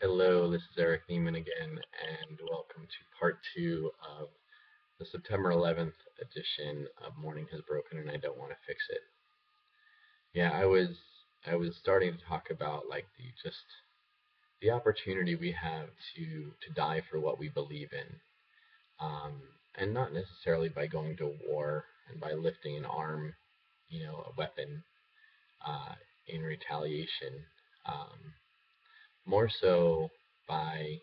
Hello, this is Eric Neiman again, and welcome to part two of the September 11th edition of Morning Has Broken and I Don't Want to Fix It. Yeah, I was starting to talk about like the opportunity we have to die for what we believe in, um, and not necessarily by going to war and by lifting an arm, a weapon, uh, in retaliation. Um, More so by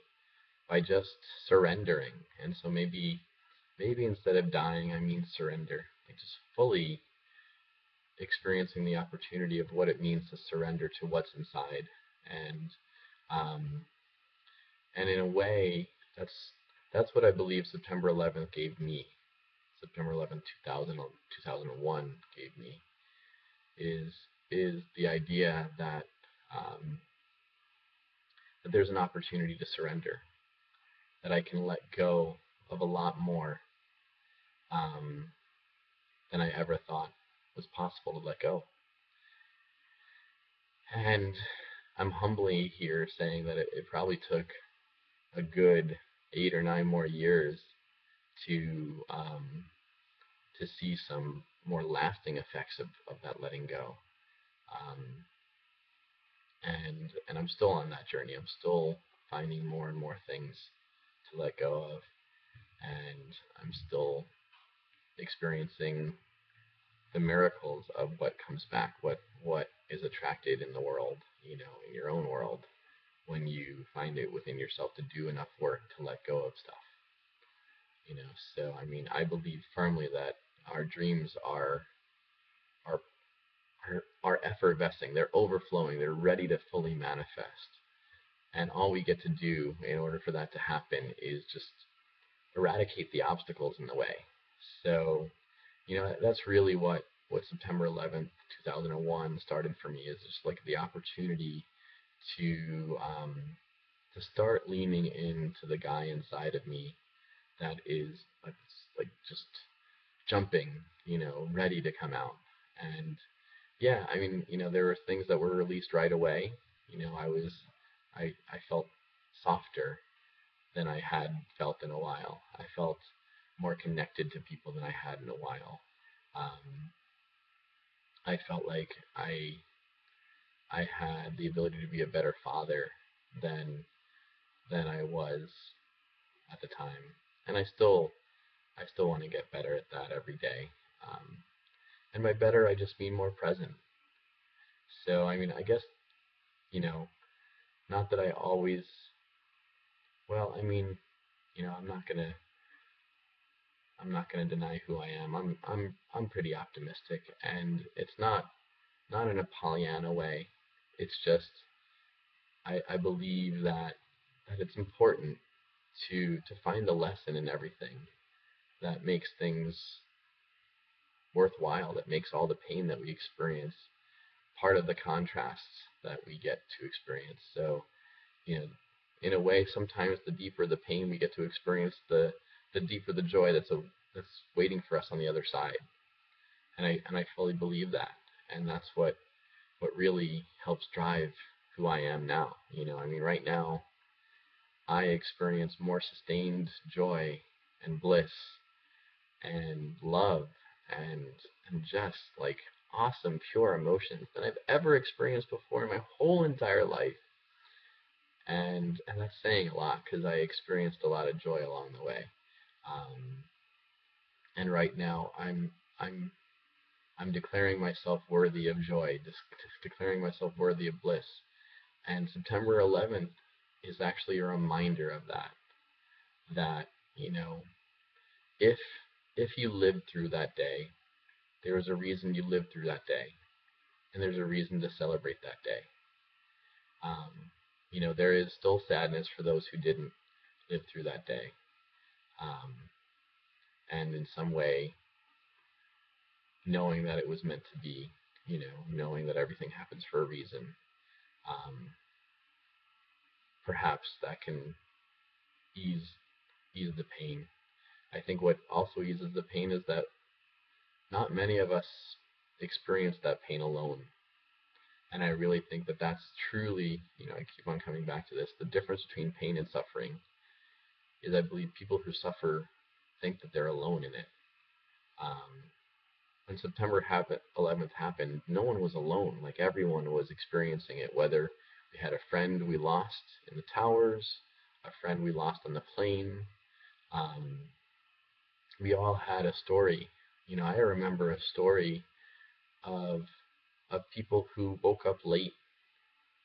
by just surrendering. And so maybe instead of dying, I mean surrender. Like just fully experiencing the opportunity of what it means to surrender to what's inside. And um, and in a way, that's what I believe September 11th gave me. September 11th, 2001 gave me is is the idea um, that there's an opportunity to surrender, that I can let go of a lot more um, than I ever thought was possible to let go. And I'm humbly here saying that it probably took a good 8 or 9 more years to to see some more lasting effects of that letting go. Um, and I'm still on that journey. I'm still finding more and more things to let go of, and I'm still experiencing the miracles of what comes back, what is attracted in the world, in your own world, when you find it within yourself to do enough work to let go of stuff. So I mean, I believe firmly that our dreams are are effervescing, they're overflowing, they're ready to fully manifest. And all we get to do in order for that to happen is just eradicate the obstacles in the way. So, that's really what September 11th, 2001 started for me, is just like the opportunity to to start leaning into the guy inside of me that is like just jumping, ready to come out. And yeah, I mean, there were things that were released right away. I felt softer than I had felt in a while. I felt more connected to people than I had in a while. Um, I felt like I had the ability to be a better father than than I was at the time, and I still want to get better at that every day. And by better, I just mean more present. So I mean, I guess you know, not that I always. Well, I mean, you know, I'm not gonna I'm not gonna deny who I am. I'm pretty optimistic, and it's not in a Pollyanna way. It's just I believe that it's important to find the lesson in everything that makes things worthwhile, that makes all the pain that we experience part of the contrasts that we get to experience. So, you know, in a way, sometimes the deeper the pain we get to experience, the deeper the joy that's waiting for us on the other side. And I fully believe that, and that's what really helps drive who I am now. I mean, right now I experience more sustained joy and bliss and love and and just like awesome pure emotions than I've ever experienced before in my whole entire life. And that's saying a lot because I experienced a lot of joy along the way. Um, and right now I'm declaring myself worthy of joy, declaring myself worthy of bliss. And September 11th is actually a reminder of that. That you know, if if you lived through that day, there was a reason you lived through that day, and there's a reason to celebrate that day. There is still sadness for those who didn't live through that day, um, and in some way, knowing that it was meant to be, knowing that everything happens for a reason, um, perhaps that can ease ease the pain. I think what also eases the pain is that not many of us experience that pain alone. And I really think that that's truly, I keep on coming back to this, the difference between pain and suffering is I believe people who suffer think that they're alone in it. Um, when September 11th happened, no one was alone. Like everyone was experiencing it, whether we had a friend we lost in the towers, a friend we lost on the plane. Um, we all had a story. I remember a story of people who woke up late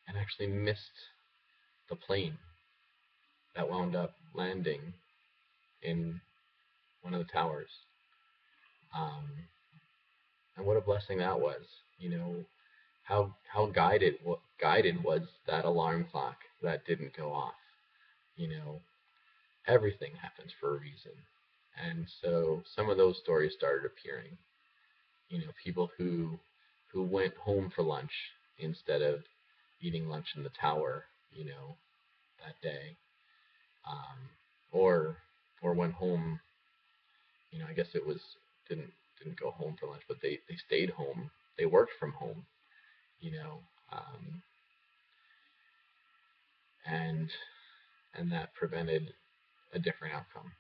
and actually missed the plane that wound up landing in one of the towers. Um, and what a blessing that was. How guided was that alarm clock that didn't go off. You know, everything happens for a reason. And so some of those stories started appearing. People who went home for lunch instead of eating lunch in the tower, that day. Um, or went home, I guess it was didn't didn't go home for lunch, but they stayed home. They worked from home, you know, um, and that prevented a different outcome.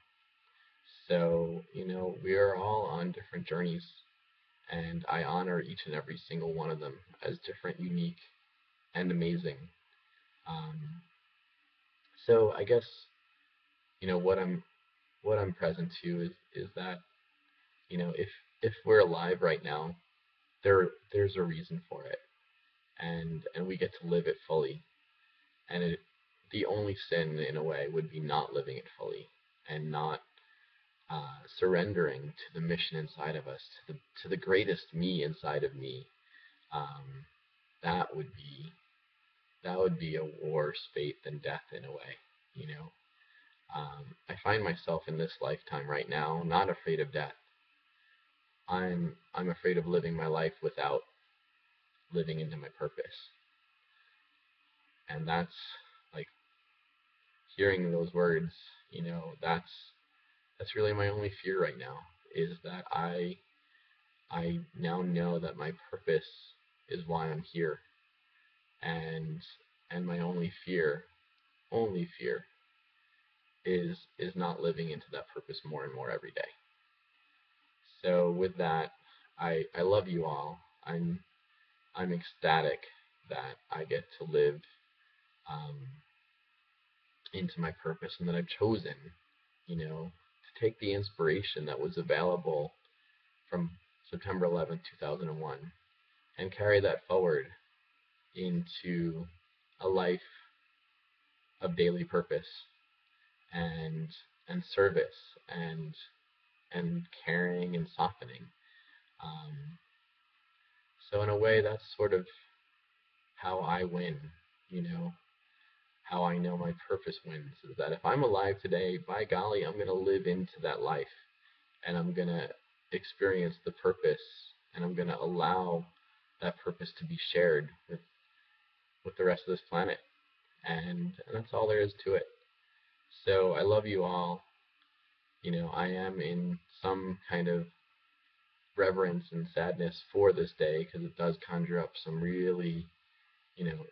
So, we are all on different journeys, and I honor each and every single one of them as different, unique, and amazing. Um, so I guess, what I'm present to is that, if we're alive right now, there's a reason for it, and we get to live it fully. And the only sin in a way would be not living it fully and not surrendering to the mission inside of us, to the greatest me inside of me. Um, that would be a worse fate than death in a way. You know, I find myself in this lifetime right now not afraid of death. I'm afraid of living my life without living into my purpose, and that's like hearing those words. That's really my only fear right now, is that I now know that my purpose is why I'm here, and my only fear is not living into that purpose more and more every day. So with that, I love you all. I'm ecstatic that I get to live um, into my purpose, and that I've chosen, to take the inspiration that was available from September 11th, 2001, and carry that forward into a life of daily purpose and service and caring and softening. Um, so in a way, that's sort of how I win. You know, how I know my purpose wins is that if I'm alive today, by golly, I'm going to live into that life, and I'm going to experience the purpose, and I'm going to allow that purpose to be shared with the rest of this planet. And that's all there is to it. So I love you all. I am in some kind of reverence and sadness for this day, because it does conjure up some really, you know,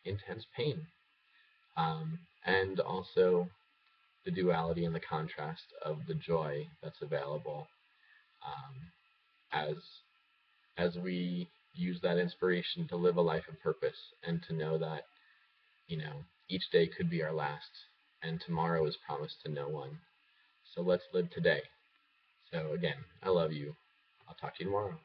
intense pain. And also the duality and the contrast of the joy that's available, um, as we use that inspiration to live a life of purpose, and to know that, each day could be our last, and tomorrow is promised to no one. So let's live today. So again, I love you. I'll talk to you tomorrow.